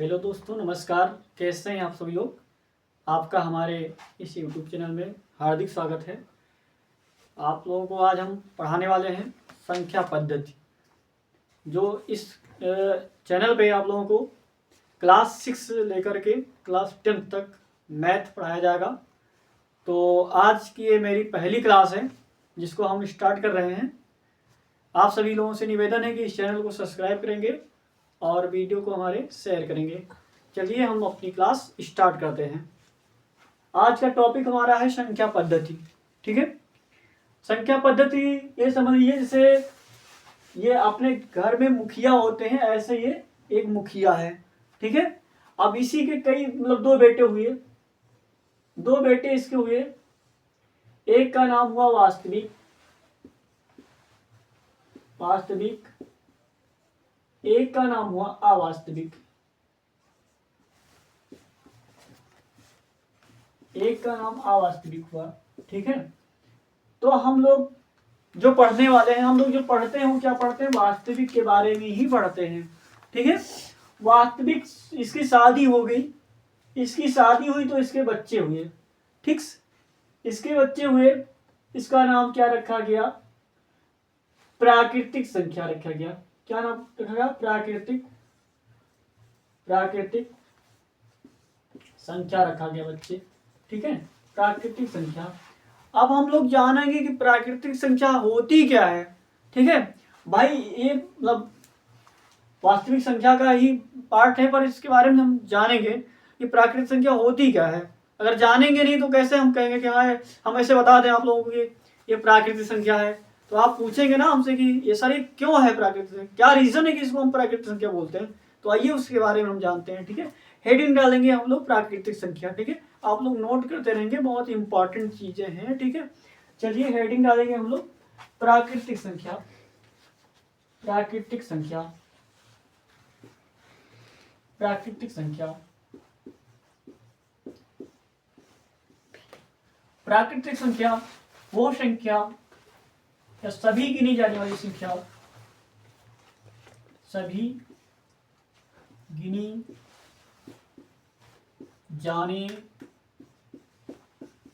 Hello दोस्तों, नमस्कार। कैसे हैं आप सभी लोग। आपका हमारे इस यूट्यूब चैनल में हार्दिक स्वागत है। आप लोगों को आज हम पढ़ाने वाले हैं संख्या पद्धति, जो इस चैनल पे आप लोगों को क्लास 6 लेकर के क्लास 10 तक मैथ पढ़ाया जाएगा। तो आज की ये मेरी पहली क्लास है जिसको हम स्टार्ट कर रहे हैं। आप सभी लोगों से निवेदन है कि इस चैनल को सब्सक्राइब करेंगे और वीडियो को हमारे शेयर करेंगे। चलिए हम अपनी क्लास स्टार्ट करते हैं। आज का टॉपिक हमारा है संख्या पद्धति। ठीक है, संख्या पद्धति ये समझिए जैसे ये अपने घर में मुखिया होते हैं, ऐसे ये एक मुखिया है। ठीक है, अब इसी के कई मतलब दो बेटे इसके हुए। एक का नाम हुआ वास्तविक, एक का नाम हुआ अवास्तविक, एक का नाम अवास्तविक हुआ। ठीक है, तो हम लोग जो पढ़ने वाले हैं, हम लोग जो पढ़ते हैं वो क्या पढ़ते हैं, वास्तविक के बारे में ही पढ़ते हैं। ठीक है, वास्तविक इसकी शादी हो गई, इसकी शादी हुई तो इसके बच्चे हुए। ठीक, इसके बच्चे हुए, इसका नाम क्या रखा गया, प्राकृतिक संख्या रखा गया। क्या नाम रखा गया, प्राकृतिक संख्या रखा गया बच्चे। ठीक है, प्राकृतिक संख्या। अब हम लोग जानेंगे कि प्राकृतिक संख्या होती क्या है। ठीक है भाई, ये मतलब वास्तविक संख्या का ही पार्ट है, पर इसके बारे में हम जानेंगे कि प्राकृतिक संख्या होती क्या है। अगर जानेंगे नहीं तो कैसे हम कहेंगे कि हाँ हम ऐसे बता दें आप लोगों को कि ये प्राकृतिक संख्या है। तो आप पूछेंगे ना हमसे कि ये सर ये क्यों है प्राकृतिक संख्या, क्या रीजन है कि इसको हम प्राकृतिक संख्या बोलते हैं। तो आइए उसके बारे में हम जानते हैं। ठीक है, हेडिंग डालेंगे हम लोग प्राकृतिक संख्या। ठीक है, आप लोग नोट करते रहेंगे, बहुत इंपॉर्टेंट चीजें हैं। ठीक है, चलिए हेडिंग डालेंगे हम लोग प्राकृतिक संख्या। प्राकृतिक संख्या, प्राकृतिक संख्या, प्राकृतिक संख्या वो संख्या या सभी गिनी जाने वाली संख्या, सभी गिनी जाने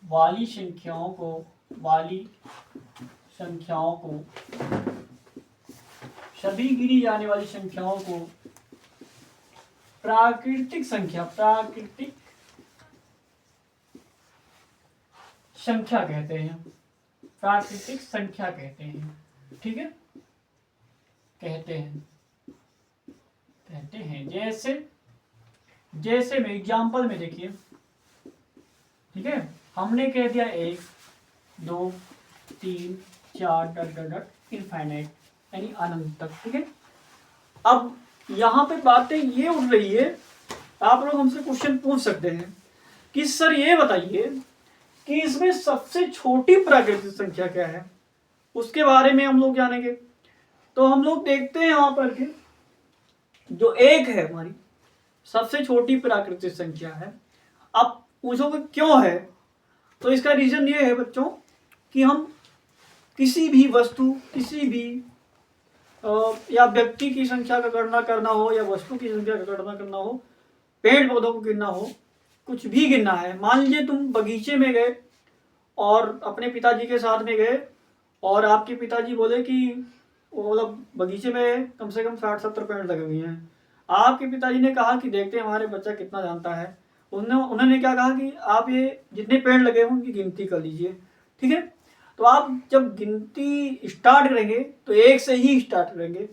वाली संख्याओं को, सभी गिनी जाने वाली संख्याओं को प्राकृतिक संख्या कहते हैं। प्राकृतिक संख्या कहते हैं। ठीक है, कहते हैं। जैसे में एग्जाम्पल में देखिए। ठीक है, हमने कह दिया 1 2 3 4 इनफाइनाइट यानी अनंत तक। ठीक है, अब यहाँ पे बातें ये उठ रही है, आप लोग हमसे क्वेश्चन पूछ सकते हैं कि सर ये बताइए कि इसमें सबसे छोटी प्राकृतिक संख्या क्या है, उसके बारे में हम लोग जानेंगे। तो हम लोग देखते हैं यहाँ पर कि जो 1 है हमारी सबसे छोटी प्राकृतिक संख्या है। अब पूछोगे क्यों है, तो इसका रीजन ये है बच्चों कि हम किसी भी वस्तु, किसी भी या व्यक्ति की संख्या का गणना करना हो या वस्तु की संख्या का गणना करना हो, पेड़ पौधों को गिनना हो, कुछ भी गिनना है। मान लीजिए तुम बगीचे में गए और अपने पिताजी के साथ में गए और आपके पिताजी बोले कि मतलब बगीचे में कम से कम 60-70 पेड़ लगे हुए हैं। आपके पिताजी ने कहा कि देखते हैं हमारे बच्चा कितना जानता है। उन्होंने क्या कहा कि आप ये जितने पेड़ लगे हैं उनकी गिनती कर लीजिए। ठीक है, तो आप जब गिनती स्टार्ट करेंगे तो 1 से ही स्टार्ट करेंगे,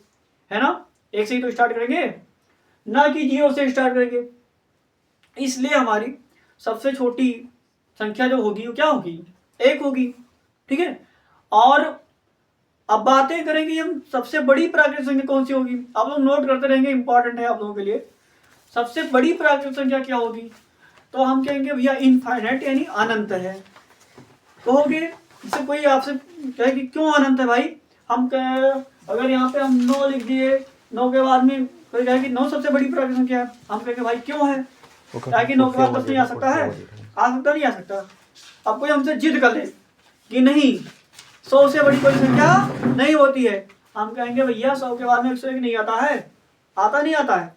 है ना। 1 से ही तो स्टार्ट करेंगे, ना कि 0 से स्टार्ट करेंगे। इसलिए हमारी सबसे छोटी संख्या जो होगी वो क्या होगी, 1 होगी। ठीक है, और अब बातें करेंगे हम सबसे बड़ी प्राकृतिक संख्या कौन सी होगी। आप लोग नोट करते रहेंगे, इंपॉर्टेंट है आप लोगों के लिए। सबसे बड़ी प्राकृतिक संख्या क्या होगी, तो हम कहेंगे भैया इनफाइनाइट यानी अनंत है। कहोगे जैसे कोई आपसे कहे कि क्यों अनंत है भाई, हम कहे अगर यहाँ पे हम 9 लिख दिए, 9 के बाद में कोई कहे कि 9 सबसे बड़ी प्राकृतिक संख्या है, हम कहेंगे भाई क्यों है, ताकि 9 के बाद 10 नहीं आ सकता है, नहीं आ सकता। अब कोई हमसे जिद कर ले कि नहीं 100 से बड़ी कोई संख्या नहीं होती है, हम कहेंगे भैया 100 के बाद में 101 नहीं आता है, नहीं आता है।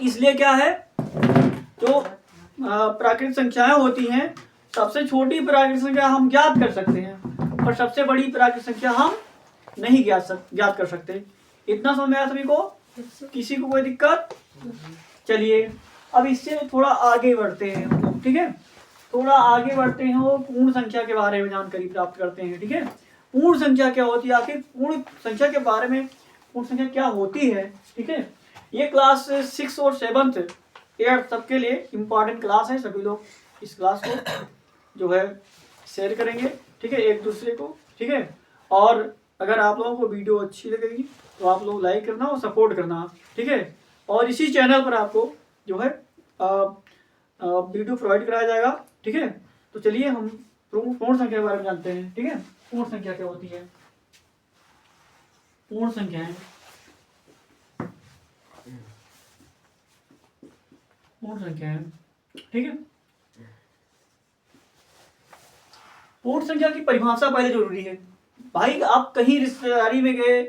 इसलिए क्या है, जो प्राकृतिक संख्याएं होती हैं, सबसे छोटी प्राकृतिक संख्या हम ज्ञात कर सकते हैं और सबसे बड़ी प्राकृतिक संख्या हम नहीं ज्ञात कर सकते। इतना समझ में आया सभी को? किसी को कोई दिक्कत? चलिए अब इससे थोड़ा आगे बढ़ते हैं हम लोग, ठीक है, थोड़ा आगे बढ़ते हैं और पूर्ण संख्या के बारे में जानकारी प्राप्त करते हैं। ठीक है, पूर्ण संख्या क्या होती है, आखिर पूर्ण संख्या के बारे में पूर्ण संख्या क्या होती है। ठीक है, ये क्लास 6 और 7th 8th सबके लिए इम्पॉर्टेंट क्लास है। सभी लोग इस क्लास को जो है शेयर करेंगे, ठीक है, एक दूसरे को। ठीक है, और अगर आप लोगों को वीडियो अच्छी लगेगी तो आप लोग लाइक करना और सपोर्ट करना। ठीक है, और इसी चैनल पर आपको जो है वीडियो प्रोवाइड कराया जाएगा। ठीक है, तो चलिए हम पूर्ण संख्या के बारे में जानते हैं। ठीक है, पूर्ण संख्या क्या होती है? पूर्ण संख्याएं ठीक है, पूर्ण संख्या की परिभाषा पहले जरूरी है। भाई आप कहीं रिश्तेदारी में गए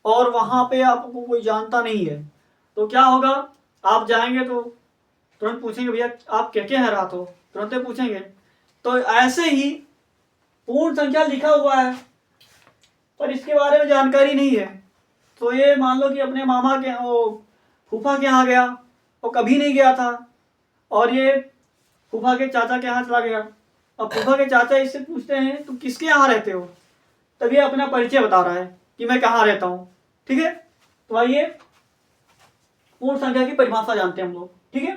और वहां पे आपको कोई जानता नहीं है तो क्या होगा, आप जाएंगे तो तुरंत पूछेंगे भैया आप क्या क्या है रात हो, तुरंत पूछेंगे। तो ऐसे ही पूर्ण संख्या लिखा हुआ है पर इसके बारे में जानकारी नहीं है, तो ये मान लो कि अपने मामा के फूफा के यहाँ गया, वो कभी नहीं गया था, और ये फूफा के चाचा के यहाँ चला गया। अब फूफा के चाचा इससे पूछते हैं तुम किसके यहाँ रहते हो, तब ये अपना परिचय बता रहा है कि मैं कहाँ रहता हूँ। ठीक है, तो आइए पूर्ण संख्या की परिभाषा जानते हैं हम लोग। ठीक है,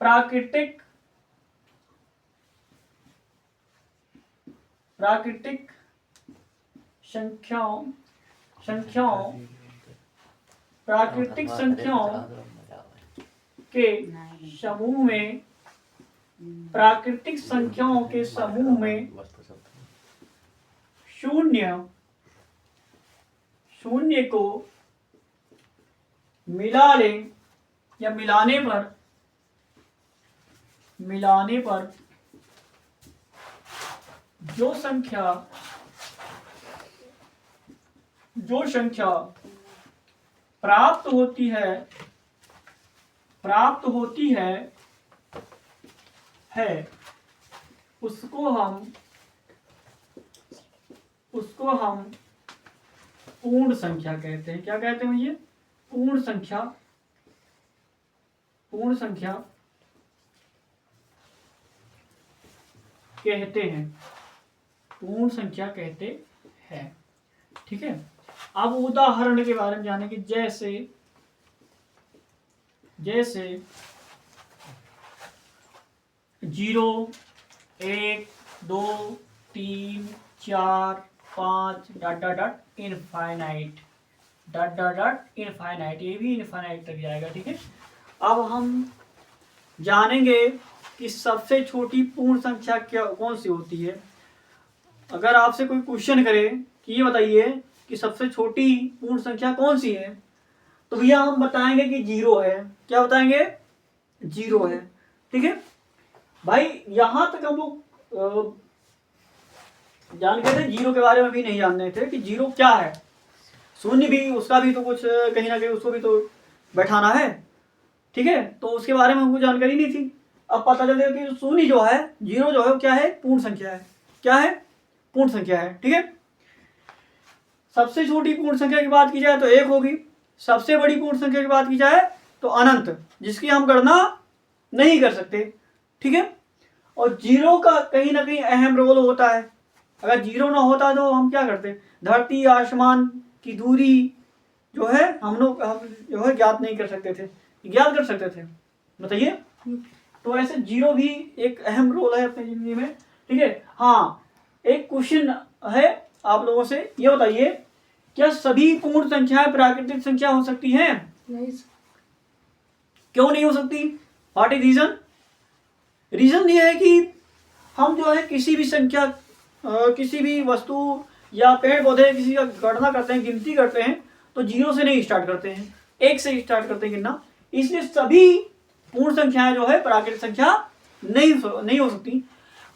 प्राकृतिक संख्याओं प्राकृतिक संख्याओं के समूह में, प्राकृतिक संख्याओं के समूह में शून्य को मिला लें या मिलाने पर जो संख्या प्राप्त होती है उसको हम पूर्ण संख्या कहते हैं। क्या कहते हैं ये? पूर्ण संख्या कहते हैं, पूर्ण संख्या कहते हैं। ठीक है, अब उदाहरण के बारे में जानेंगे। जैसे 0 1 2 3 4 5 इनफाइनाइट ये भी इनफाइनाइट तक जाएगा। ठीक है, अब हम जानेंगे कि सबसे छोटी पूर्ण संख्या कौन सी होती है। अगर आपसे कोई क्वेश्चन करे कि ये बताइए कि सबसे छोटी पूर्ण संख्या कौन सी है, तो भैया हम बताएंगे कि 0 है। क्या बताएंगे? 0 है। ठीक है भाई, यहां तक हम लोग जान गए थे। 0 के बारे में भी नहीं जानते थे कि 0 क्या है। शून्य भी, उसका भी तो कुछ कहीं ना कहीं उसको भी तो बैठाना है। ठीक है, तो उसके बारे में हमको जानकारी नहीं थी। अब पता चल गया कि शून्य जो है, 0 जो है, क्या है? पूर्ण संख्या है। क्या है? पूर्ण संख्या है। ठीक है, सबसे छोटी पूर्ण संख्या की बात की जाए तो 1 होगी। सबसे बड़ी पूर्ण संख्या की बात की जाए तो अनंत, जिसकी हम गणना नहीं कर सकते। ठीक है, और 0 का कहीं ना कहीं अहम रोल होता है। अगर 0 ना होता तो हम क्या करते? धरती आसमान की दूरी जो है हम जो है ज्ञात नहीं कर सकते थे, ज्ञात कर सकते थे? बताइए। तो ऐसे 0 भी एक अहम रोल है अपनी जिंदगी में। ठीक है, हाँ, एक क्वेश्चन है आप लोगों से, ये बताइए क्या सभी पूर्ण संख्याएं प्राकृतिक संख्या हो सकती हैं? नहीं। क्यों नहीं हो सकती? What is reason? रीजन ये है कि हम जो है किसी भी संख्या, किसी भी वस्तु या पेड़ पौधे किसी का गणना करते हैं, गिनती करते हैं, तो 0 से नहीं स्टार्ट करते हैं, 1 से स्टार्ट करते हैं गिनना। इसलिए सभी पूर्ण संख्याएं जो है प्राकृतिक संख्या नहीं हो सकती।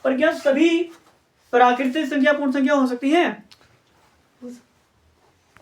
पर क्या सभी प्राकृतिक संख्या पूर्ण संख्या हो सकती है?